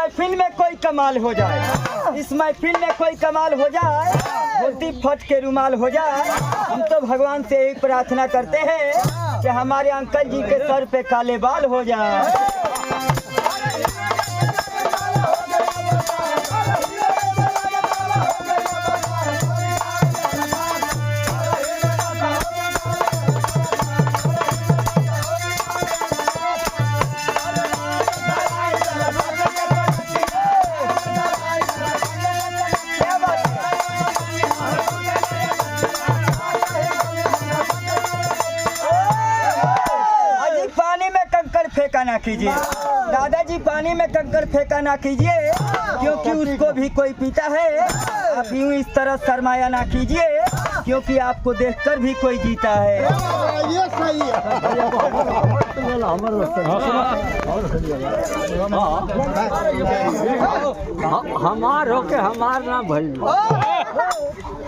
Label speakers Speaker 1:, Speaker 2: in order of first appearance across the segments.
Speaker 1: महफिल में कोई कमाल हो जाए, इस महफिल में कोई कमाल हो जाए, धोती फट के रुमाल हो जाए। हम तो भगवान से यही प्रार्थना करते हैं कि हमारे अंकल जी के सर पे काले बाल हो जाए। फेंका ना कीजिए दादाजी, पानी में कंकड़ फेंका ना कीजिए, क्योंकि उसको भी कोई पीता है। आप यूं इस तरह शर्माया ना कीजिए, क्योंकि आपको देखकर भी कोई जीता है।
Speaker 2: ये सही है।
Speaker 3: हमार होके हमार ना भइलू,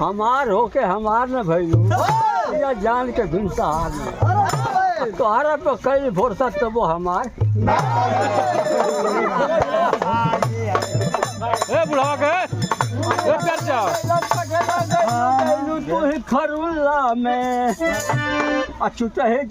Speaker 3: हमार होके हमार ना भइलू, या जान के भिनसा हार तोहरा तो कई फुर्सत तो वो हमार बुढ़ा के खरुल्ला में अचुत है।